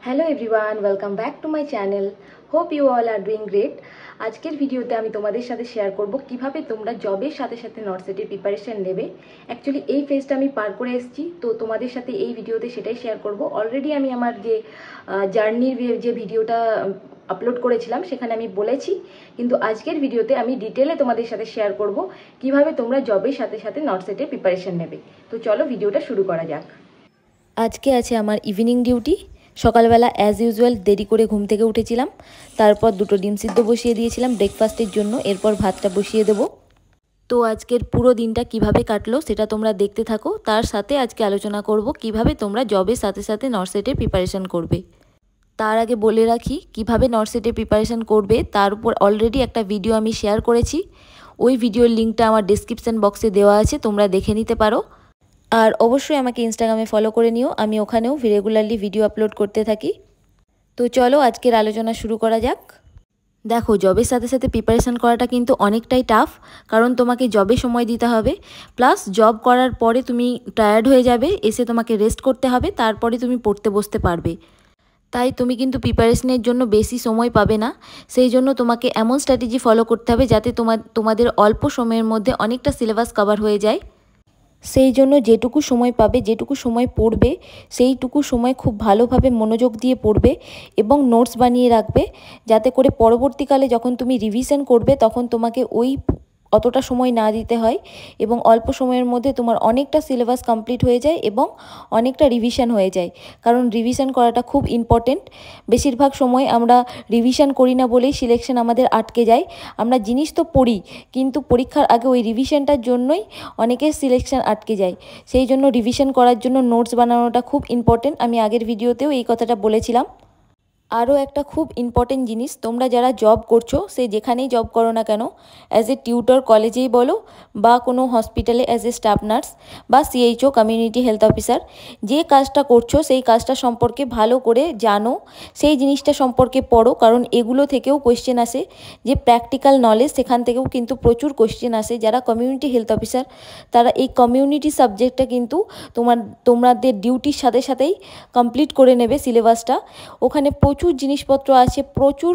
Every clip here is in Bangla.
Hello everyone, welcome back to my channel. Hope you all are doing great. আজকের ভিডিওতে আমি তোমাদের সাথে শেয়ার করব কিভাবে তোমরা জবের সাথে সাথে নর্সেটের প্রিপারেশন নেবে। অ্যাকচুয়ালি এই ফেজটা আমি পার করে এসেছি, তো তোমাদের সাথে এই ভিডিওতে সেটাই শেয়ার করব। অলরেডি আমি আমার যে জার্নির যে ভিডিওটা আপলোড করেছিলাম সেখানে আমি বলেছি, কিন্তু আজকের ভিডিওতে আমি ডিটেলে তোমাদের সাথে শেয়ার করব কিভাবে তোমরা জবের সাথে সাথে নর্সেটের প্রিপারেশন নেবে। তো চলো ভিডিওটা শুরু করা যাক। আজকে আছে আমার ইভিনিং ডিউটি। সকালবেলা অ্যাজ ইউজুয়াল দেরি করে ঘুম থেকে উঠেছিলাম, তারপর দুটো ডিম সিদ্ধ বসিয়ে দিয়েছিলাম ব্রেকফাস্টের জন্য, এরপর ভাতটা বসিয়ে দেবো। তো আজকের পুরো দিনটা কিভাবে কাটলো সেটা তোমরা দেখতে থাকো। তার সাথে আজকে আলোচনা করব কিভাবে তোমরা জবের সাথে সাথে নর্সেটের প্রিপারেশন করবে। তার আগে বলে রাখি কিভাবে নর্সেটের প্রিপারেশন করবে তার উপর অলরেডি একটা ভিডিও আমি শেয়ার করেছি। ওই ভিডিওর লিঙ্কটা আমার ডেসক্রিপশন বক্সে দেওয়া আছে, তোমরা দেখে নিতে পারো। আর অবশ্যই আমাকে ইনস্টাগ্রামে ফলো করে নিও, আমি ওখানেও রেগুলারলি ভিডিও আপলোড করতে থাকি। তো চলো আজকের আলোচনা শুরু করা যাক। দেখো, জবের সাথে সাথে প্রিপারেশান করাটা কিন্তু অনেকটাই টাফ, কারণ তোমাকে জবে সময় দিতে হবে, প্লাস জব করার পরে তুমি টায়ার্ড হয়ে যাবে, এসে তোমাকে রেস্ট করতে হবে, তারপরে তুমি পড়তে বসতে পারবে। তাই তুমি কিন্তু প্রিপারেশনের জন্য বেশি সময় পাবে না। সেই জন্য তোমাকে এমন স্ট্র্যাটেজি ফলো করতে হবে যাতে তোমাদের অল্প সময়ের মধ্যে অনেকটা সিলেবাস কভার হয়ে যায়। সেই জন্য যেটুকু সময় পাবে, যেটুকু সময় পড়বে, সেইটুকু সময় খুব ভালোভাবে মনোযোগ দিয়ে পড়বে এবং নোটস বানিয়ে রাখবে, যাতে করে পরবর্তীকালে যখন তুমি রিভিশন করবে তখন তোমাকে অতটা সময় না দিতে হয় এবং অল্প সময়ের মধ্যে তোমার অনেকটা সিলেবাস কমপ্লিট হয়ে যায় এবং অনেকটা রিভিশন হয়ে যায়। কারণ রিভিশন করাটা খুব ইম্পর্টেন্ট। বেশিরভাগ সময় আমরা রিভিশন করি না বলেই সিলেকশন আমাদের আটকে যায়। আমরা জিনিস তো পড়ি, কিন্তু পরীক্ষার আগে ওই রিভিশনটার জন্যই অনেকের সিলেকশন আটকে যায়। সেই জন্য রিভিশন করার জন্য নোটস বানানোটা খুব ইম্পর্টেন্ট। আমি আগের ভিডিওতেও এই কথাটা বলেছিলাম। আরও একটা খুব ইম্পর্টেন্ট জিনিস, তোমরা যারা জব করছো, সে যেখানেই জব করো না কেন, অ্যাজ এ টিউটর কলেজেই বলো বা কোনো হসপিটালে অ্যাজ এ স্টাফ নার্স বা সিএইচও কমিউনিটি হেলথ অফিসার, যে কাজটা করছো সেই কাজটা সম্পর্কে ভালো করে জানো, সেই জিনিসটা সম্পর্কে পড়ো। কারণ এগুলো থেকেও কোয়েশ্চেন আসে, যে প্র্যাকটিক্যাল নলেজ, সেখান থেকেও কিন্তু প্রচুর কোয়েশ্চেন আসে। যারা কমিউনিটি হেলথ অফিসার তারা এই কমিউনিটি সাবজেক্টটা কিন্তু তোমাদের ডিউটির সাথে সাথেই কমপ্লিট করে নেবে সিলেবাসটা। ওখানে প্রচুর জিনিসপত্র আছে, প্রচুর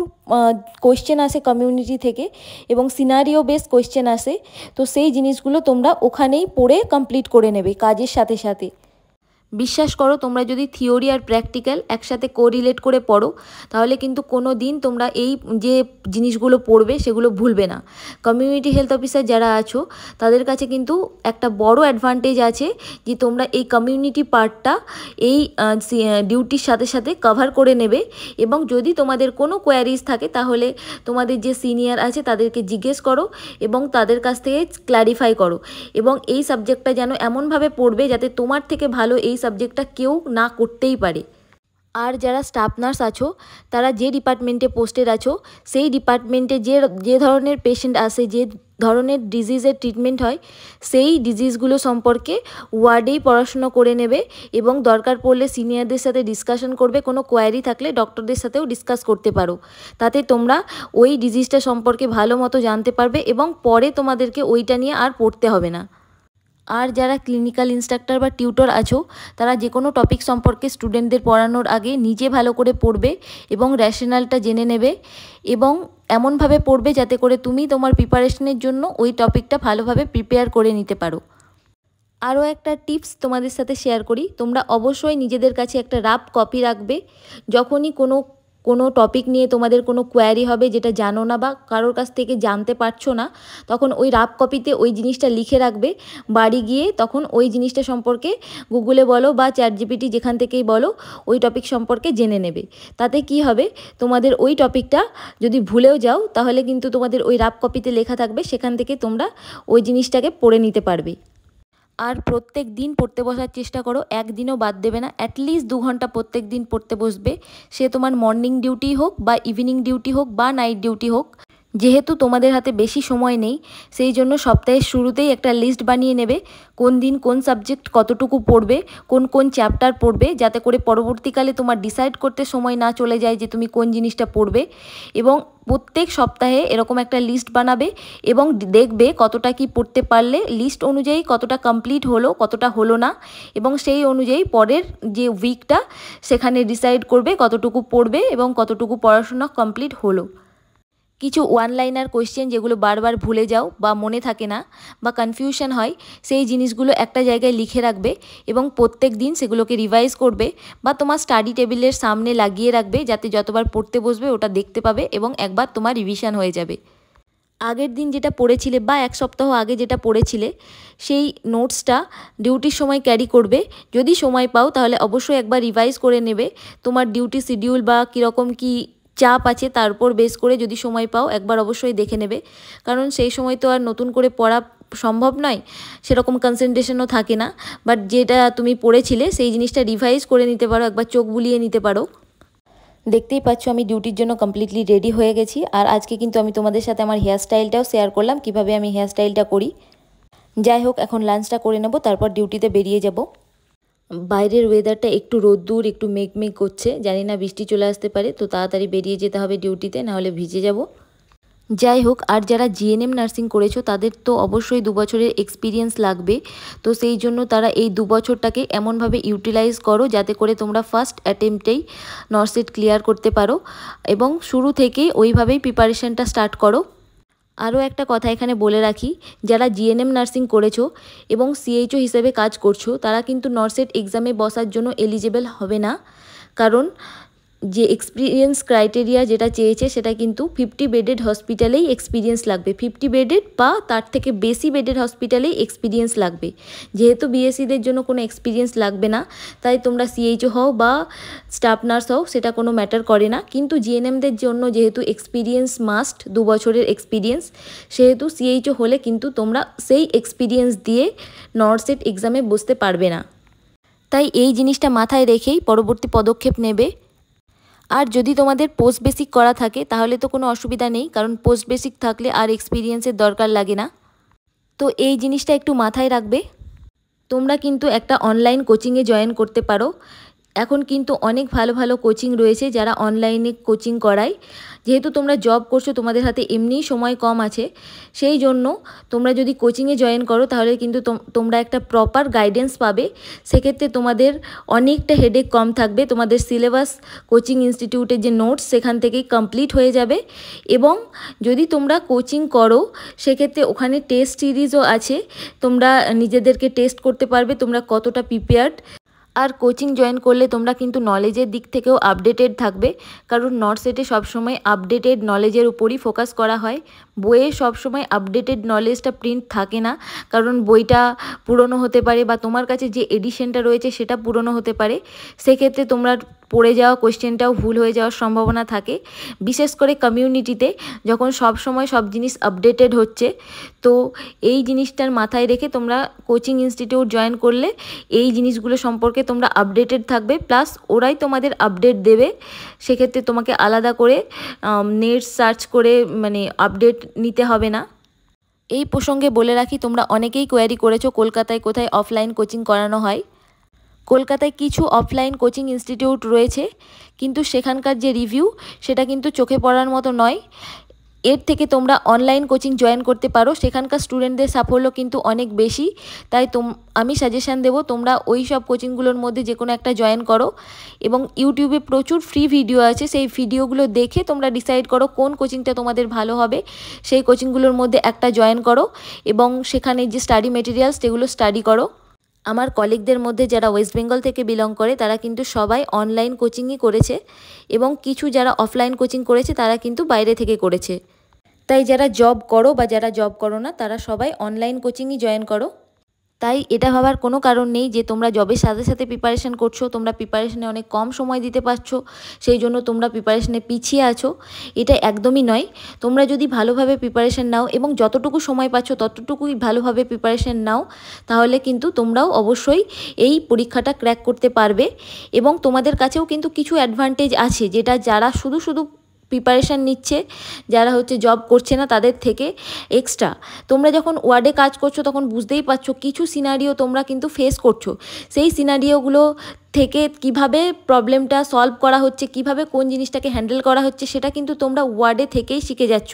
কোয়েশ্চেন আসে কমিউনিটি থেকে এবং সিনারিও বেস কোয়েশ্চেন আসে। তো সেই জিনিসগুলো তোমরা ওখানেই পড়ে কমপ্লিট করে নেবে কাজের সাথে সাথে। বিশ্বাস করো, তোমরা যদি থিওরি আর প্র্যাকটিক্যাল একসাথে কোরিলেট করে পড়ো, তাহলে কিন্তু কোনো দিন তোমরা এই যে জিনিসগুলো পড়বে সেগুলো ভুলবে না। কমিউনিটি হেলথ অফিসার যারা আছো তাদের কাছে কিন্তু একটা বড় অ্যাডভান্টেজ আছে, যে তোমরা এই কমিউনিটি পার্টটা এই ডিউটির সাথে সাথে কভার করে নেবে। এবং যদি তোমাদের কোনো কোয়ারিজ থাকে তাহলে তোমাদের যে সিনিয়র আছে তাদেরকে জিজ্ঞেস করো এবং তাদের কাছ থেকে ক্ল্যারিফাই করো। এবং এই সাবজেক্টটা যেন এমনভাবে পড়বে যাতে তোমার থেকে ভালো এই সাবজেক্টটা কেউ না করতেই পারে। আর যারা স্টাফ নার্স আছো, তারা যে ডিপার্টমেন্টে পোস্টেড আছো, সেই ডিপার্টমেন্টে যে ধরনের পেশেন্ট আসে, যে ধরনের ডিজিজের ট্রিটমেন্ট হয়, সেই ডিজিজগুলো সম্পর্কে ওয়ার্ডেই পড়াশুনো করে নেবে এবং দরকার পড়লে সিনিয়রদের সাথে ডিসকাশন করবে। কোনো কোয়ারি থাকলে ডক্টরদের সাথেও ডিসকাস করতে পারো, তাতে তোমরা ওই ডিজিজটা সম্পর্কে ভালো মতো জানতে পারবে এবং পরে তোমাদেরকে ওইটা নিয়ে আর পড়তে হবে না। আর যারা ক্লিনিক্যাল ইনস্ট্রাক্টর বা টিউটর আছো, তারা যে কোনো টপিক সম্পর্কে স্টুডেন্টদের পড়ানোর আগে নিজে ভালো করে পড়বে এবং র্যাশনালটা জেনে নেবে এবং এমনভাবে পড়বে যাতে করে তুমি তোমার প্রিপারেশনের জন্য ওই টপিকটা ভালোভাবে প্রিপেয়ার করে নিতে পারো। আরও একটা টিপস তোমাদের সাথে শেয়ার করি, তোমরা অবশ্যই নিজেদের কাছে একটা রাফ কপি রাখবে। যখনই কোনো টপিক নিয়ে তোমাদের কোনো কোয়ারি হবে যেটা জানো না বা কারোর কাছ থেকে জানতে পারছো না, তখন ওই রাফ কপিতে ওই জিনিসটা লিখে রাখবে। বাড়ি গিয়ে তখন ওই জিনিসটা সম্পর্কে গুগলে বলো বা চ্যাটজিপিটি যেখান থেকেই বলো, ওই টপিক সম্পর্কে জেনে নেবে। তাতে কি হবে, তোমাদের ওই টপিকটা যদি ভুলেও যাও তাহলে কিন্তু তোমাদের ওই রাফ কপিতে লেখা থাকবে, সেখান থেকে তোমরা ওই জিনিসটাকে পড়ে নিতে পারবে। আর প্রত্যেক দিন পড়তে বসার চেষ্টা করো, একদিনও বাদ দেবে না। অ্যাটলিস্ট 2 ঘন্টা প্রত্যেক দিন পড়তে বসবে। সে তোমার মর্নিং ডিউটি হোক বা ইভিনিং ডিউটি হোক বা নাইট ডিউটি হোক, যেহেতু তোমাদের হাতে বেশি সময় নেই, সেই জন্য সপ্তাহের শুরুতেই একটা লিস্ট বানিয়ে নেবে কোন দিন কোন সাবজেক্ট কতটুকু পড়বে, কোন কোন চ্যাপ্টার পড়বে, যাতে করে পরবর্তীকালে তোমার ডিসাইড করতে সময় না চলে যায় যে তুমি কোন জিনিসটা পড়বে। এবং প্রত্যেক সপ্তাহে এরকম একটা লিস্ট বানাবে এবং দেখবে কতটা কি পড়তে পারলে, লিস্ট অনুযায়ী কতটা কমপ্লিট হলো কতটা হলো না, এবং সেই অনুযায়ী পরের যে উইকটা সেখানে ডিসাইড করবে কতটুকু পড়বে এবং কতটুকু পড়াশোনা কমপ্লিট হলো। কিছু ওয়ান লাইনার কোয়েশ্চেন যেগুলো বারবার ভুলে যাও বা মনে থাকে না বা কনফিউশন হয়, সেই জিনিসগুলো একটা জায়গায় লিখে রাখবে এবং প্রত্যেক দিন সেগুলোকে রিভাইজ করবে বা তোমার স্টাডি টেবিলের সামনে লাগিয়ে রাখবে, যাতে যতবার পড়তে বসবে ওটা দেখতে পাবে এবং একবার তোমার রিভিশন হয়ে যাবে। আগের দিন যেটা পড়েছিলে বা এক সপ্তাহ আগে যেটা পড়েছিলে সেই নোটসটা ডিউটির সময় ক্যারি করবে। যদি সময় পাও তাহলে অবশ্যই একবার রিভাইজ করে নেবে। তোমার ডিউটি শিডিউল বা কীরকম কী চাপ আছে তার উপর বেস করে যদি সময় পাও একবার অবশ্যই দেখে নেবে, কারণ সেই সময় তো আর নতুন করে পড়া সম্ভব নয়, সেরকম কনসেন্ট্রেশনও থাকে না। বাট যেটা তুমি পড়েছিলে সেই জিনিসটা রিভাইজ করে নিতে পারো, একবার চোখ বুলিয়ে নিতে পারো। দেখতেই পাচ্ছ আমি ডিউটির জন্য কমপ্লিটলি রেডি হয়ে গেছি। আর আজকে কিন্তু আমি তোমাদের সাথে আমার হেয়ার স্টাইলটাও শেয়ার করলাম, কিভাবে আমি হেয়ার স্টাইলটা করি। যাই হোক, এখন লাঞ্চটা করে নেব, তারপর ডিউটিতে বেরিয়ে যাব। বাইরের ওয়েদারটা একটু রোদ্দুর একটু মেঘ করছে, জানি না বৃষ্টি চলে আসতে পারে, তো তাড়াতাড়ি বেরিয়ে যেতে হবে ডিউটিতে, নাহলে ভিজে যাব। যাই হোক, আর যারা জিএনএম নার্সিং করেছো তাদের তো অবশ্যই 2 বছরের এক্সপিরিয়েন্স লাগবে, তো সেই জন্য তারা এই 2 বছরটাকে এমনভাবে ইউটিলাইজ করো যাতে করে তোমরা ফার্স্ট অ্যাটেম্পটেই নর্সেট ক্লিয়ার করতে পারো এবং শুরু থেকেই ওইভাবেই প্রিপারেশনটা স্টার্ট করো। আরও একটা কথা এখানে বলে রাখি, যারা জিএনএম নার্সিং করেছো এবং সিএইচও হিসেবে কাজ করছো তারা কিন্তু নর্সেট এক্সামে বসার জন্য এলিজিবল হবে না, কারণ যে এক্সপিরিয়েন্স ক্রাইটেরিয়া যেটা চেয়েছে সেটা কিন্তু 50 বেডেড হসপিটালেই এক্সপিরিয়েন্স লাগবে, 50 বেডেড বা তার থেকে বেশি বেডেড হসপিটালেই এক্সপিরিয়েন্স লাগবে। যেহেতু বিএসসিদের জন্য কোনো এক্সপিরিয়েন্স লাগবে না, তাই তোমরা সিএইচও হও বা স্টাফ নার্স হও সেটা কোনো ম্যাটার করে না, কিন্তু জিএনএমদের জন্য যেহেতু এক্সপিরিয়েন্স মাস্ট, 2 বছরের এক্সপিরিয়েন্স, সেহেতু সিএইচও হলে কিন্তু তোমরা সেই এক্সপিরিয়েন্স দিয়ে নর্সেট এক্সামে বসতে পারবে না। তাই এই জিনিসটা মাথায় রেখেই পরবর্তী পদক্ষেপ নেবে। আর যদি তোমাদের পোস্ট বেসিক করা থাকে তাহলে তো কোনো অসুবিধা নেই, কারণ পোস্ট বেসিক থাকলে আর এক্সপিরিয়েন্সের দরকার লাগে না। তো এই জিনিসটা একটু মাথায় রাখবে। তোমরা কিন্তু একটা অনলাইন কোচিংয়ে জয়েন করতে পারো। এখন কিন্তু অনেক ভালো ভালো কোচিং রয়েছে যারা অনলাইনে কোচিং করায়। যেহেতু তোমরা জব করছো, তোমাদের হাতে এমনিই সময় কম আছে, সেই জন্য তোমরা যদি কোচিংয়ে জয়েন করো তাহলে কিন্তু তোমরা একটা প্রপার গাইডেন্স পাবে। সেক্ষেত্রে তোমাদের অনেকটা হেডেক কম থাকবে, তোমাদের সিলেবাস কোচিং ইনস্টিটিউটের যে নোটস সেখান থেকেই কমপ্লিট হয়ে যাবে। এবং যদি তোমরা কোচিং করো সেক্ষেত্রে ওখানে টেস্ট সিরিজও আছে, তোমরা নিজেদেরকে টেস্ট করতে পারবে তোমরা কতটা প্রিপেয়ার্ড। আর কোচিং জয়েন করলে তোমরা কিন্তু নলেজের দিক থেকেও আপডেটেড থাকবে, কারণ নর্সেটে সবসময় আপডেটেড নলেজের উপরই ফোকাস করা হয়। বইয়ে সবসময় আপডেটেড নলেজটা প্রিন্ট থাকে না, কারণ বইটা পুরনো হতে পারে বা তোমার কাছে যে এডিশনটা রয়েছে সেটা পুরনো হতে পারে, সেক্ষেত্রে তোমরা পড়ে যাওয়া কোয়েশ্চেনটাও ভুল হয়ে যাওয়ার সম্ভাবনা থাকে। বিশেষ করে কমিউনিটিতে যখন সব সময় সব জিনিস আপডেটেড হচ্ছে, তো এই জিনিসটার মাথায় রেখে তোমরা কোচিং ইনস্টিটিউট জয়েন করলে এই জিনিসগুলো সম্পর্কে তোমরা আপডেটেড থাকবে, প্লাস ওরাই তোমাদের আপডেট দেবে। সেক্ষেত্রে তোমাকে আলাদা করে নেট সার্চ করে আপডেট নিতে হবে না। এই প্রসঙ্গে বলে রাখি, তোমরা অনেকেই কোয়ারি করেছো কলকাতায় কোথায় অফলাইন কোচিং করানো হয়। কলকাতায় কিছু অফলাইন কোচিং ইনস্টিটিউট রয়েছে, কিন্তু সেখানকার যে রিভিউ সেটা কিন্তু চোখে পড়ার মতো নয়। এর থেকে তোমরা অনলাইন কোচিং জয়েন করতে পারো, সেখানকার স্টুডেন্টদের সাফল্য কিন্তু অনেক বেশি। তাই আমি সাজেশান দেবো তোমরা ওই সব কোচিংগুলোর মধ্যে যে কোনো একটা জয়েন করো। এবং ইউটিউবে প্রচুর ফ্রি ভিডিও আছে, সেই ভিডিওগুলো দেখে তোমরা ডিসাইড করো কোন কোচিংটা তোমাদের ভালো হবে, সেই কোচিংগুলোর মধ্যে একটা জয়েন করো এবং সেখানে যে স্টাডি মেটেরিয়ালস সেগুলো স্টাডি করো। আমার কলিগদের মধ্যে যারা ওয়েস্ট বেঙ্গল থেকে বিলং করে তারা কিন্তু সবাই অনলাইন কোচিংই করেছে, এবং কিছু যারা অফলাইন কোচিং করেছে তারা কিন্তু বাইরে থেকে করেছে। তাই যারা জব করো বা যারা জব করো না তারা সবাই অনলাইন কোচিংই জয়েন করো। তাই এটা ভাবার কোনো কারণ নেই যে তোমরা জবের সাথে সাথে প্রিপারেশন করছো, তোমরা প্রিপারেশনে অনেক কম সময় দিতে পারছো, সেই জন্য তোমরা প্রিপারেশনে পিছিয়ে আছো। এটা একদমই নয়। তোমরা যদি ভালোভাবে প্রিপারেশন নাও এবং যতটুকু সময় পাচ্ছ ততটুকুই ভালোভাবে প্রিপারেশন নাও, তাহলে কিন্তু তোমরাও অবশ্যই এই পরীক্ষাটা ক্র্যাক করতে পারবে। এবং তোমাদের কাছেও কিন্তু কিছু অ্যাডভান্টেজ আছে, যেটা যারা শুধু প্রিপারেশান নিচ্ছে, যারা হচ্ছে জব করছে না তাদের থেকে এক্সট্রা। তোমরা যখন ওয়ার্ডে কাজ করছো তখন বুঝতেই পারছো কিছু সিনারিও তোমরা কিন্তু ফেস করছো, সেই সিনারিওগুলো থেকে কিভাবে প্রবলেমটা সলভ করা হচ্ছে, কিভাবে কোন জিনিসটাকে হ্যান্ডেল করা হচ্ছে, সেটা কিন্তু তোমরা ওয়ার্ডে থেকেই শিখে যাচ্ছ।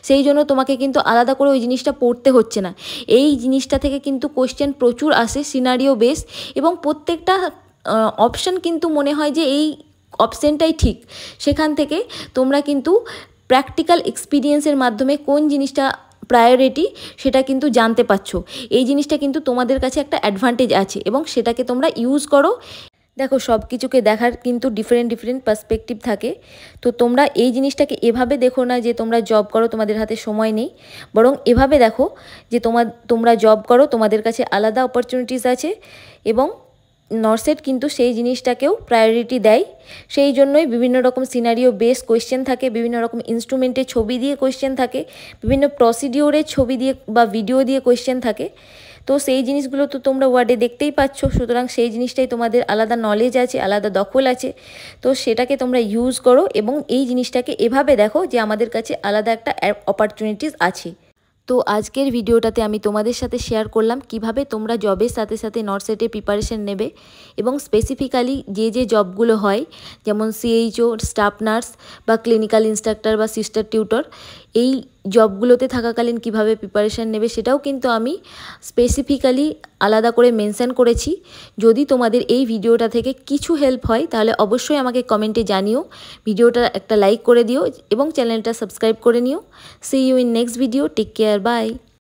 সেই জন্য তোমাকে কিন্তু আলাদা করে ওই জিনিসটা পড়তে হচ্ছে না। এই জিনিসটা থেকে কিন্তু কোশ্চেন প্রচুর আসে সিনারিও বেস, এবং প্রত্যেকটা অপশান কিন্তু মনে হয় যে এই অপশানটাই ঠিক। সেখান থেকে তোমরা কিন্তু প্র্যাকটিক্যাল এক্সপিরিয়েন্সের মাধ্যমে কোন জিনিসটা প্রায়োরিটি সেটা কিন্তু জানতে পারছো। এই জিনিসটা কিন্তু তোমাদের কাছে একটা অ্যাডভান্টেজ আছে এবং সেটাকে তোমরা ইউজ করো। দেখো, সব কিছুকে দেখার কিন্তু ডিফারেন্ট পার্সপেক্টিভ থাকে। তো তোমরা এই জিনিসটাকে এভাবে দেখো না যে তোমরা জব করো তোমাদের হাতে সময় নেই, বরং এভাবে দেখো যে তোমরা জব করো, তোমাদের কাছে আলাদা অপরচুনিটিস আছে, এবং নর্সেট কিন্তু সেই জিনিসটাকেও প্রায়োরিটি দেয়। সেই জন্যই বিভিন্ন রকম সিনারিও বেস কোয়েশ্চেন থাকে, বিভিন্ন রকম ইনস্ট্রুমেন্টের ছবি দিয়ে কোয়েশ্চেন থাকে, বিভিন্ন প্রসিডিওরের ছবি দিয়ে বা ভিডিও দিয়ে কোয়েশ্চেন থাকে। তো সেই জিনিসগুলো তো তোমরা ওয়ার্ডে দেখতেই পাচ্ছ, সুতরাং সেই জিনিসটাই তোমাদের আলাদা নলেজ আছে, আলাদা দখল আছে। তো সেটাকে তোমরা ইউজ করো এবং এই জিনিসটাকে এভাবে দেখো যে আমাদের কাছে আলাদা একটা অপরচুনিটিস আছে। তো আজকের ভিডিওটাতে আমি তোমাদের সাথে শেয়ার করলাম কিভাবে তোমরা জবের সাথে সাথে নর্সেটে প্রিপারেশন নেবে, এবং স্পেসিফিক্যালি যে জবগুলো হয় যেমন সিএইচও, স্টাফ নার্স বা ক্লিনিক্যাল ইনস্ট্রাক্টর বা সিস্টার টিউটর, এই জবগুলোতে থাকাকালীন কিভাবে প্রিপারেশান নেবে সেটাও কিন্তু আমি স্পেসিফিক্যালি আলাদা করে মেনশন করেছি। যদি তোমাদের এই ভিডিওটা থেকে কিছু হেল্প হয় তাহলে অবশ্যই আমাকে কমেন্টে জানিও, ভিডিওটা একটা লাইক করে দিও এবং চ্যানেলটা সাবস্ক্রাইব করে নিও। See you in next video, take care, by.